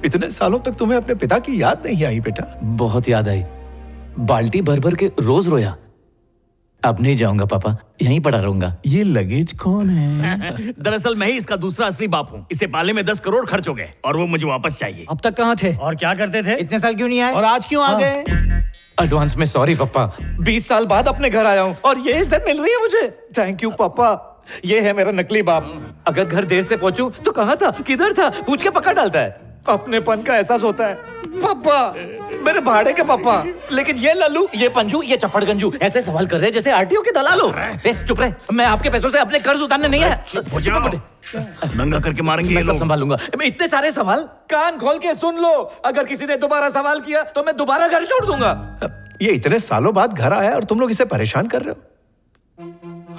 इतने सालों तक तुम्हें अपने पिता की याद नहीं आई बेटा? बहुत याद आई, बाल्टी भर भर के रोज रोया। अब नहीं जाऊंगा पापा, यहीं पड़ा रहूंगा। ये लगेज कौन है? दरअसल मैं ही इसका दूसरा असली बाप हूँ। इसे पालने में 10 करोड़ खर्च हो गए और वो मुझे वापस चाहिए। अब तक कहाँ थे और क्या करते थे? इतने साल क्यों नहीं आए? और आज क्यों आ गए? एडवांस में सॉरी पापा, 20 साल बाद अपने घर आया हूँ और ये इज्जत मिल रही है मुझे। थैंक यू पापा। ये है मेरा नकली बाप। अगर घर देर से पहुंचूं तो कहाँ था, किधर था, पूछ के पकड़ डालता है। अपनेपन का एहसास होता है। पापा, मेरे भाड़े के पापा। लेकिन ये लल्लू, ये पंजू, ये चप्पड़ गंजू ऐसे सवाल कर रहे हैं जैसे आरटीओ के दलाल हो। चुप रहे, मैं आपके पैसों से अपने कर्ज उतारने नहीं आया। हो जाओ, नंगा करके मारेंगे। मैं सब संभालूंगा। इतने सारे सवाल, कान खोल के सुन लो। अगर किसी ने दोबारा सवाल किया तो मैं दोबारा घर छोड़ दूंगा। ये इतने सालों बाद घर आया और तुम लोग इसे परेशान कर रहे हो?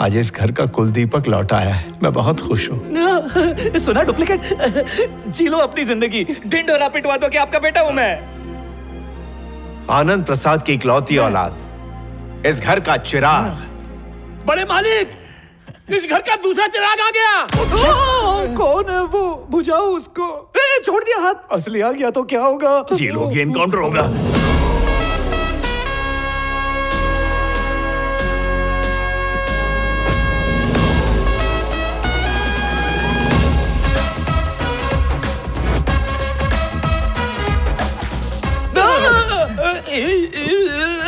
आज इस घर का कुलदीपक लौट आया है, मैं बहुत खुश हूँ। सुना डुप्लीकेट? जी लो अपनी जिंदगी, ढिंढोरा पिटवा दो कि आपका बेटा हूं मैं। आनंद प्रसाद की इकलौती औलाद, इस घर का चिराग। बड़े मालिक, इस घर का दूसरा चिराग आ गया। कौन है वो? बुझाओ उसको। छोड़ दिया हाथ। असली आ गया तो क्या होगा? जेल होगी, एनकाउंटर होगा।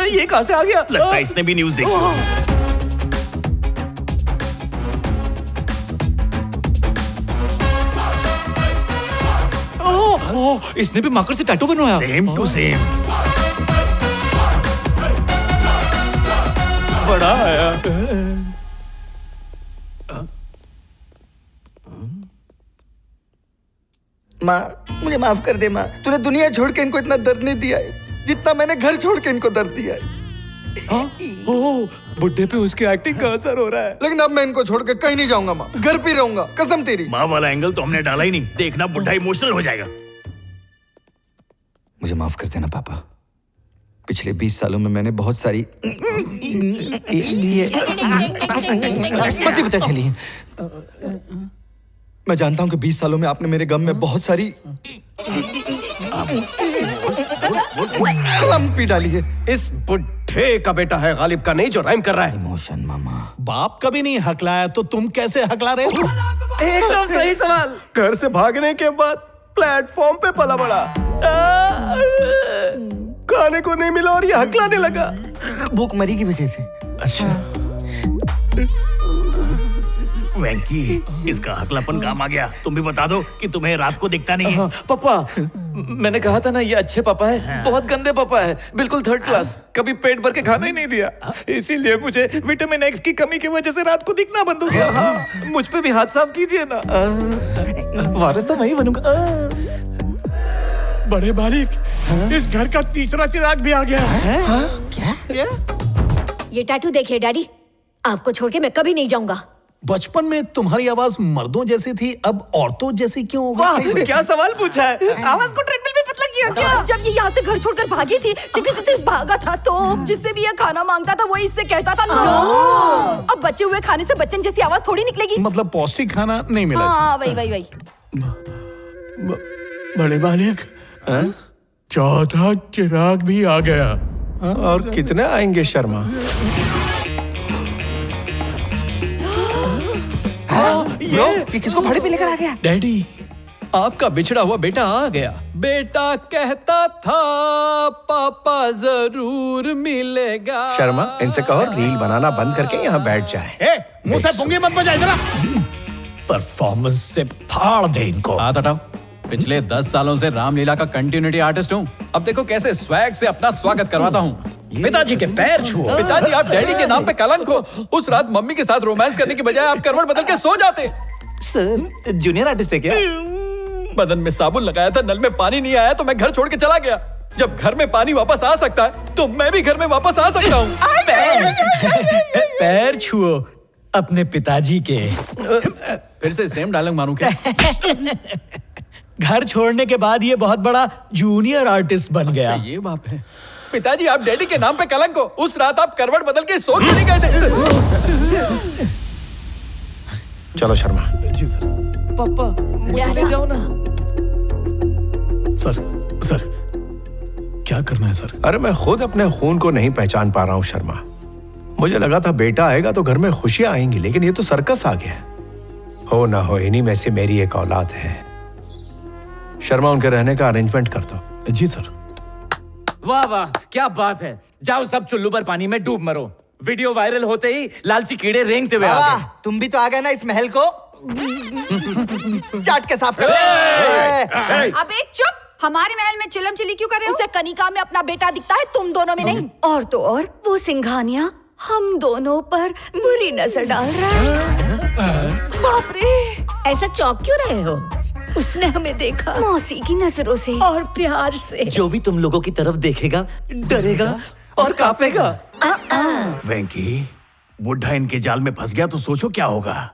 ये कहां से आ गया? लगता है इसने भी न्यूज देखी। इसने भी माकर से टैटू बनवाया। Same to same. बड़ा आया। माँ, मुझे माफ कर दे माँ। तूने दुनिया छोड़ के इनको इतना दर्द नहीं दिया है जितना मैंने घर छोड़ के इनको दर्द दिया है। बुड्ढे पे उसकी एक्टिंग का असर हो रहा है। लेकिन अब मैं इनको छोड़ के कहीं नहीं जाऊंगा माँ, घर पे रहूंगा, कसम तेरी। माँ वाला एंगल तो हमने डाला ही नहीं। देखना बुढ़ा इमोशनल हो जाएगा। मुझे माफ कर देना पापा। पिछले 20 सालों में मैंने बहुत सारी मुसीबतें झेली हैं। मैं जानता हूं कि 20 सालों में आपने मेरे गम में बहुत सारी कलम पी डाली है। इस बुढ़े का बेटा है, गालिब का नहीं, जो राइम कर रहा है। इमोशन मामा। बाप कभी नहीं हकलाया तो तुम कैसे हकला रहे हो? एकदम सही सवाल। घर से भागने के बाद प्लेटफॉर्म पे पला बड़ा, खाने को नहीं मिला और ये हकलाने लगा। भूख मरी की वजह से। अच्छा, वेंकी, इसका हकलापन काम आ गया। तुम भी बता दो कि तुम्हें रात को दिखता नहीं है। पापा, मैंने कहा था ना ये अच्छे पापा है। बहुत गंदे पापा है, बिल्कुल थर्ड क्लास। कभी पेट भर के खाना ही नहीं दिया। इसीलिए मुझे विटामिन एक्स की कमी की वजह से रात को दिखना बंद हो गया। मुझ पे भी हाथ साफ कीजिए ना। वारिस तो मैं ही बनूंगा। बड़े मालिक, इस घर का तीसरा चिराग भी आ गया है। क्या? ये टैटू देखिए डैडी, आपको छोड़ के मैं कभी नहीं जाऊंगा। बचपन में तुम्हारी आवाज मर्दों जैसी थी, अब औरतों जैसी क्यों हो वाह, गई? क्या सवाल पूछा है। आवाज को ट्रेडमिल में पतला किया क्या? जब ये यहाँ से घर छोड़कर भागी थी, जिसे भागा था तो जिससे भी ये खाना मांगता था वो इससे कहता था नो। अब बचे हुए खाने से बच्चन जैसी आवाज थोड़ी निकलेगी। मतलब पौष्टिक खाना नहीं मिला इसको। हाँ, वही। बड़े मालिक, चौथा चिराग भी आ गया। और कितने आएंगे शर्मा? ये किसको भाड़े पे लेकर आ गया? डैडी, आपका बिछड़ा हुआ बेटा आ गया। बेटा कहता था पापा जरूर मिलेगा। शर्मा, इनसे कहो रील बनाना बंद करके यहाँ बैठ जाए। मुंह से पुंगी मत बजाए जरा। परफॉर्मेंस से फाड़ दे इनको। हाथ हटाओ। पिछले 10 सालों से रामलीला का कंटिन्यूटी आर्टिस्ट हूँ। अब देखो कैसे स्वैग से अपना स्वागत करवाता हूँ। पिताजी के पैर छुओ। पिताजी, आप डैडी के नाम पे कलंक हो। उस रात मम्मी के साथ रोमांस करने की बजाय आप करवट बदल के सो जाते। सर, जूनियर आर्टिस्ट है क्या? बदन में साबुन लगाया था, नल में पानी नहीं आया तो मैं घर छोड़ के चला गया। जब घर में पानी वापस आ सकता है तो मैं भी घर में वापस आ सकता हूँ। पैर छुओ अपने पिताजी के। फिर से सेम डायलॉग मारूं क्या? घर छोड़ने के बाद ये बहुत बड़ा जूनियर आर्टिस्ट बन गया। अच्छा, ये बात है। पिताजी, आप डैडी के नाम पे कलंक हो। उस रात आप करवट बदल के सो क्यों नहीं गए थे? चलो शर्मा। जी सर। पापा, मुझे ले जाओ ना। सर क्या करना है सर? अरे मैं खुद अपने खून को नहीं पहचान पा रहा हूं शर्मा। मुझे लगा था बेटा आएगा तो घर में खुशियां आएंगी, लेकिन ये तो सर्कस आ गया। हो ना हो इन्हीं में से मेरी एक औलाद है। शर्मा उनके रहने का अरेंजमेंट कर दो। जी सर। वाह वाह, क्या बात है। जाओ सब चुल्लू पर पानी में डूब मरो। वीडियो वायरल होते ही लालची कीड़े रेंगते हुए आ बाबा, गए। तुम भी तो आ गए ना इस महल को चाट के साफ कर। अबे चुप। हमारे महल में चिलम चिली क्यों कर रहे हो? उसे कनिका में अपना बेटा दिखता है, तुम दोनों में नहीं। और तो और वो सिंघानिया हम दोनों पर बुरी नजर डाल रहा है। बाप रे, ऐसा चौंक क्यों रहे हो? उसने हमें देखा मौसी की नजरों से और प्यार से। जो भी तुम लोगों की तरफ देखेगा डरेगा और कांपेगा। वेंकी, बुढ़ा इनके जाल में फंस गया तो सोचो क्या होगा।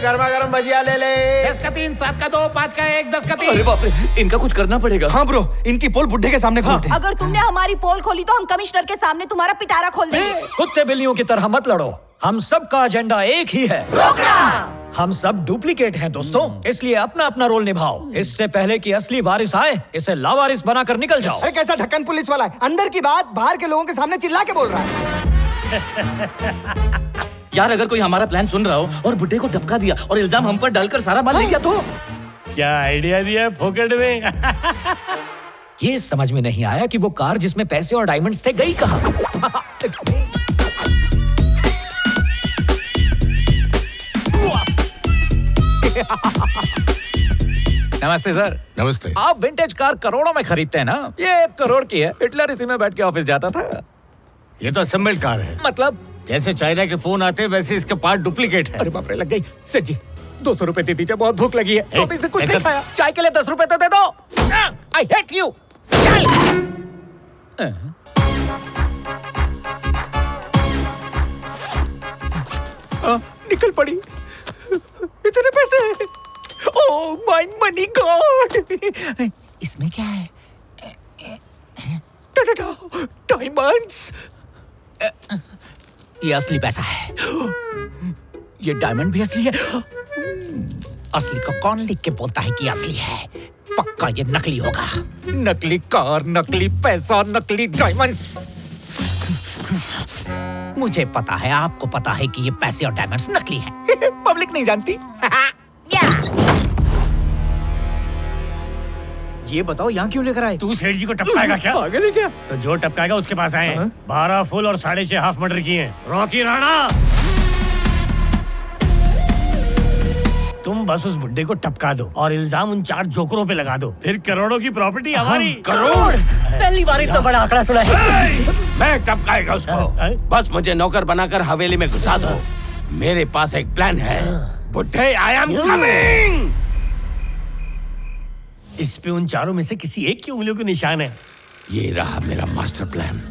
गर्मा गर्म भजिया ले ले। 10 का 3, 7 का 2, 5 का 1, 10 का 3। अरे बाप रे, इनका कुछ करना पड़ेगा। हाँ ब्रो, इनकी पोल बुड्ढे के सामने खोलते हैं। अगर तुमने हमारी पोल खोली तो हम कमिश्नर के सामने तुम्हारा पिटारा खोल देंगे। कुत्ते बिल्लियों की तरह मत लड़ो। हम सब का एजेंडा एक ही है। हम सब डुप्लीकेट हैं दोस्तों, इसलिए अपना अपना रोल निभाओ। इससे पहले कि असली वारिस आए, इसे लावारिस बनाकर निकल जाओ। अरे कैसा ढक्कन पुलिस वाला है, अंदर की बात बाहर के लोगों के सामने चिल्ला के बोल रहा है। यार अगर कोई हमारा प्लान सुन रहा हो और बुड्ढे को टपका दिया और इल्जाम हम पर डालकर सारा माल ले गया तो? क्या आइडिया दिया फोकट में। ये समझ में नहीं आया कि वो कार जिसमें पैसे और डायमंड्स थे गई कहाँ। नमस्ते सर। नमस्ते। आप विंटेज कार करोड़ों में खरीदते हैं ना? ये 1 करोड़ की है। हिटलर इसी में बैठ के ऑफिस जाता था। ये तो असेंबल्ड कार है। मतलब? जैसे चाइना के फोन आते हैं वैसे इसके पार्ट डुप्लीकेट है। अरे बाप रे, लग गई। सेठ जी 200 रुपए दे दीजिए, बहुत भूख लगी है। 2 दिन से कुछ नहीं खाया। चाय के लिए 10 रुपए तो दे दो। I hate you. निकल पड़ी। इतने पैसे। Oh my money God. इसमें क्या है? डायमंड्स। ये असली पैसा है। ये डायमंड भी असली है। असली को कौन लिख के बोलता है कि असली है? पक्का ये नकली होगा। नकली कार, नकली पैसा, नकली डायमंड्स। मुझे पता है, आपको पता है कि ये पैसे और डायमंड्स नकली हैं। पब्लिक नहीं जानती। ये बताओ यहाँ क्यों लेकर आए? तू सेठ जी को टपकाएगा क्या? पागल है क्या? तो जो टपकाएगा उसके पास आए। 12 फुल और 6.5 हाफ मर्डर किए हैं। रॉकी राणा, तुम बस उस बुड्ढे को टपका दो और इल्जाम उन 4 जोकरों पे लगा दो, फिर करोड़ों की प्रॉपर्टी हमारी। करोड़? पहली बार इतना बड़ा आंकड़ा सुना है। मैं टपकाएगा उसको। बस मुझे नौकर बनाकर हवेली में घुसा दो। मेरे पास एक प्लान है। बुड्ढे, आई एम कमिंग। इस पे उन 4 में से किसी एक की उंगलियों के निशान है। ये रहा मेरा मास्टर प्लान।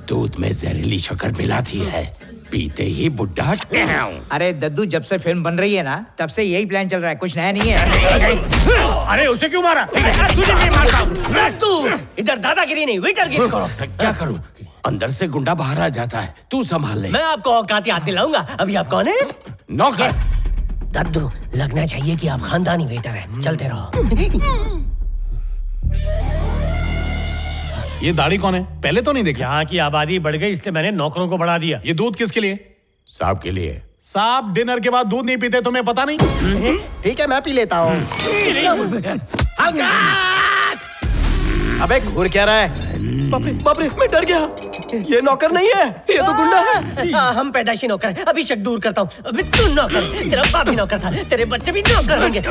दूध में जहरीली शक्कर मिलाती है, पीते ही बुड्ढा टैव। अरे दद्दू, जब से फिल्म बन रही है ना, तब से यही प्लान चल रहा है, कुछ नया नहीं है। अरे उसे क्यों मारा? तुझे नहीं मारता। तू इधर दादागिरी नहीं, वेटरगिरी करो। क्या करूं? अंदर से गुंडा बाहर आ जाता है। तू संभाल ले। मैं आपको औकात याद दिलाऊंगा। अभी आप कौन है? नौकर। दद्दू, लगना चाहिए कि आप खानदानी वेटर हैं। चलते रहो। ये दाढ़ी कौन है? पहले तो नहीं देखा। यहाँ की आबादी बढ़ गई इसलिए मैंने नौकरों को बढ़ा दिया। ये दूध किसके लिए? साहब के लिए। साहब डिनर के बाद दूध नहीं पीते, तुम्हें पता नहीं? ठीक है, मैं पी लेता हूँ। अबे घूर क्या रहा है? बाप रे, मैं डर गया। ये नौकर नहीं है, ये तो गुंडा है। हम पैदाइशी नौकर हैं। अभी शक दूर करता हूँ। अभी तू नौकर है, तेरा बाप भी नौकर था, तेरे बच्चे भी नौकर होंगे।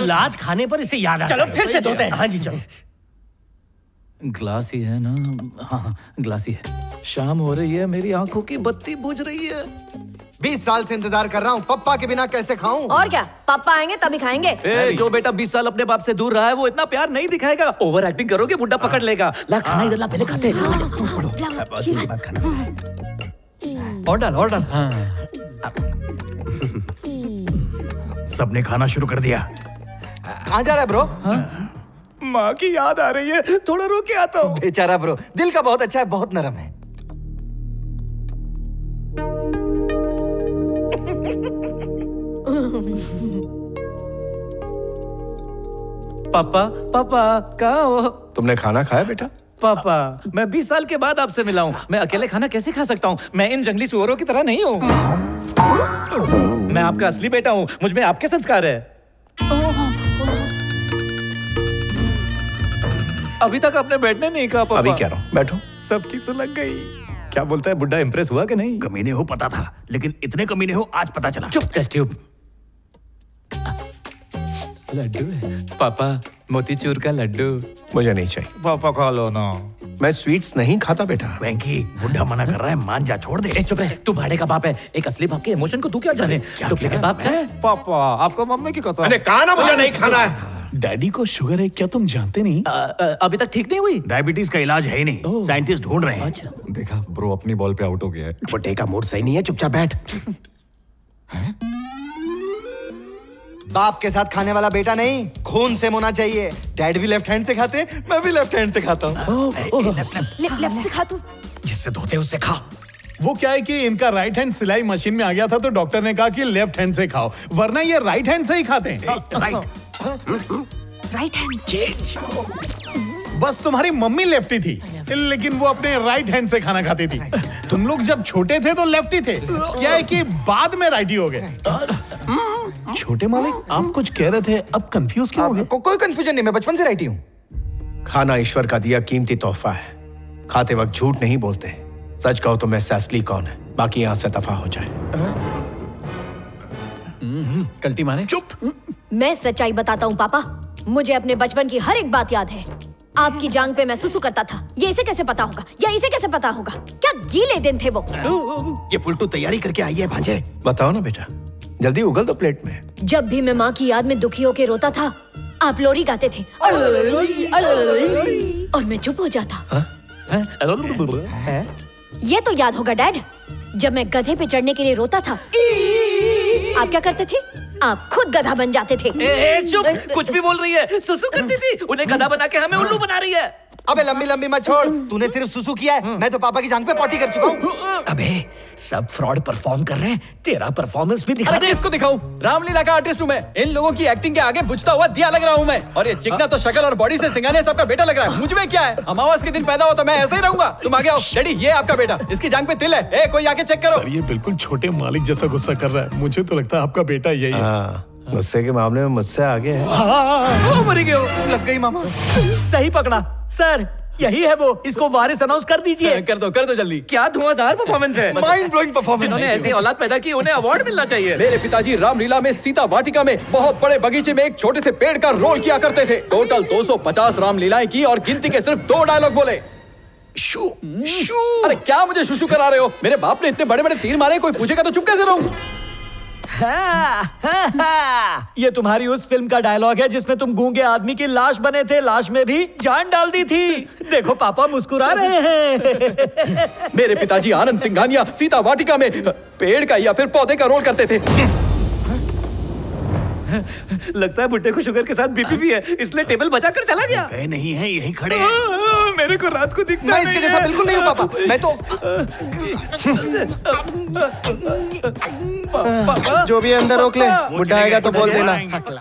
लात खाने पर इसे याद आता है। चलो फिर से धोते हैं। हाँ जी चलो। ग्लास ही है ना? हाँ ग्लास ही है। शाम हो रही है, मेरी आंखों की बत्ती बुझ रही है। 20 साल से इंतजार कर रहा हूँ, पप्पा के बिना कैसे खाऊं? और क्या, पापा आएंगे तभी खाएंगे। जो बेटा 20 साल अपने बाप से दूर रहा है वो इतना प्यार नहीं दिखाएगा। ओवर एक्टिंग करोगे बुड्ढा पकड़ लेगा। ला खाना इधर ला, पहले खाते। ऑर्डर। हाँ। सबने खाना शुरू कर दिया। कहाँ जा रहा है ब्रो? माँ की याद आ रही है, थोड़ा रुक के आता हूँ। बेचारा ब्रो, दिल का बहुत अच्छा है, बहुत नरम है। पापा पापा कहाँ हो? तुमने खाना खाया बेटा? पापा मैं 20 साल के बाद आपसे मिला हूँ। मैं अकेले खाना कैसे खा सकता हूँ? मैं इन जंगली सुअरों की तरह नहीं हूँ। मैं आपका असली बेटा हूँ। मुझ में आपके संस्कार है। अभी तक आपने बैठने नहीं कहा पापा। अभी कह रहा हूँ, बैठो। सबकी सुलग गई। क्या बोलता है बुड्ढा? इंप्रेस हुआ कि नहीं? कमीने हो पता था, लेकिन इतने कमीने हो आज पता चला। चुप टेस्ट ट्यूब। लड्डू है पापा, मोतीचूर का लड्डू। मुझे नहीं चाहिए। पापा खा लो ना। मैं स्वीट्स नहीं खाता बेटा। वेंकी, बुढ़ा मना कर रहा है, मान जा, छोड़ दे। चुप रहे, तू भाड़े का बाप है। एक असली बाप के इमोशन को तू क्या जाने? डुप्लीकेट बाप है। पापा आपको मम्मी की कसम। मैंने कहा ना मुझे नहीं खाना है। डैडी को शुगर है, क्या तुम जानते नहीं? अभी तक ठीक नहीं हुई। डायबिटीज का इलाज है ही नहीं, साइंटिस्ट ढूंढ रहे हैं। देखा ब्रो, अपनी बॉल पे आउट हो गया है। बुड्ढे का मूड सही नहीं है, चुपचाप बैठ। बाप के साथ खाने वाला बेटा नहीं, खून से होना चाहिए। डैड भी लेफ्ट हैंड से खाते, मैं भी लेफ्ट हैंड से खाता हूँ। लेफ्ट से खा तू। जिससे धोते उससे खा। वो क्या है कि इनका राइट हैंड सिलाई मशीन में आ गया था, तो डॉक्टर ने कहा कि लेफ्ट हैंड से खाओ, वरना ये राइट हैंड से ही खाते हैं। Right hand change. बस तुम्हारी मम्मी लेफ्टी थी, लेकिन वो अपने राइट हैंड से खाना खाती थी। तुम लोग जब छोटे थे तो लेफ्टी थे, क्या है कि बाद में राइटी हो गए। छोटे मालिक, आप कुछ कह रहे थे, अब कंफ्यूज क्यों हो गए? कोई कंफ्यूजन नहीं, मैं बचपन से राइटी हूँ। खाना ईश्वर का दिया कीमती तोहफा है। खाते वक्त झूठ नहीं बोलते। सच कहो तो मैं से असली कौन है, बाकी यहाँ से दफा हो जाए। कल्टी मारे। चुप। मैं सच्चाई बताता हूँ पापा, मुझे अपने बचपन की हर एक बात याद है। आपकी जांग पे मैं सुसु करता था, ये इसे कैसे पता होगा या इसे कैसे पता होगा? क्या गीले दिन थे वो। ये फुलटू तैयारी करके आई है भांजे। बताओ ना बेटा, जल्दी उगल दो प्लेट में। जब भी मैं माँ की याद में दुखी होके रोता था, आप लोरी गाते थे और मैं चुप हो जाता। ये तो याद होगा डैड, जब मैं गधे पे चढ़ने के लिए रोता था, आप क्या करते थे? आप खुद गधा बन जाते थे। चुप, कुछ भी बोल रही है। सुसु करती थी, उन्हें गधा बना के हमें उल्लू बना रही है। अबे लंबी लंबी मत छोड़, तूने सिर्फ सुसु किया है, मैं तो पापा की जांग पे पॉटी कर चुका हूँ। अबे सब फ्रॉड परफॉर्म कर रहे हैं, तेरा परफॉर्मेंस भी दिखा दे। इसको दिखाऊं? रामलीला का आर्टिस्ट हूँ मैं। इन लोगों की एक्टिंग के आगे बुझता हुआ दिया लग रहा हूँ मैं। और ये चिकना तो शक्ल और बॉडी से सिंगानिया सबका बेटा लग रहा है। मुझ में क्या है? अमावस के दिन पैदा हो तो मैं ऐसे ही रहूंगा। तुम आगे आओ। डैडी, ये आपका बेटा, इसकी जांग पे तिल है। कोई आके चेक करो। सर, ये बिल्कुल छोटे मालिक जैसा गुस्सा कर रहा है। मुझे तो लगता है आपका बेटा यही है। हाँ, गुस्से के मामले में मुझसे आगे है। मरी गयो। लग गई मामा। सही पकड़ा सर, यही है वो। इसको वारिस अनाउंस कर दीजिए। कर दो जल्दी। क्या धुआंधार परफॉर्मेंस है। Mind blowing performance. जिन्होंने ऐसी औलाद पैदा की, उन्हें अवार्ड मिलना चाहिए। मेरे पिताजी रामलीला में सीता वाटिका में बहुत बड़े बगीचे में एक छोटे से पेड़ का रोल किया करते थे। टोटल 250 रामलीलाएं की और गिनती के सिर्फ 2 डायलॉग बोले। शू शू। अरे क्या मुझे शुशु करा रहे हो? मेरे बाप ने इतने बड़े बड़े तीर मारे, कोई पूछेगा तो चुप कैसे रहूं? ये तुम्हारी उस फिल्म का डायलॉग है जिसमें तुम गूंगे आदमी की लाश बने थे, लाश में भी जान डाल दी थी। देखो पापा मुस्कुरा रहे हैं। मेरे पिताजी आनंद सिंघानिया सीता वाटिका में पेड़ का या फिर पौधे का रोल करते थे। लगता है बुड्ढे को शुगर के साथ बीपी भी है, इसलिए टेबल बचा कर चला गया। गए नहीं है, यही खड़े हैं। मेरे को रात को दिखता मैं इसके जैसा बिल्कुल नहीं हूँ पापा। मैं तो पापा, जो भी अंदर रोक ले, बुड्ढा आएगा तो बोल देना।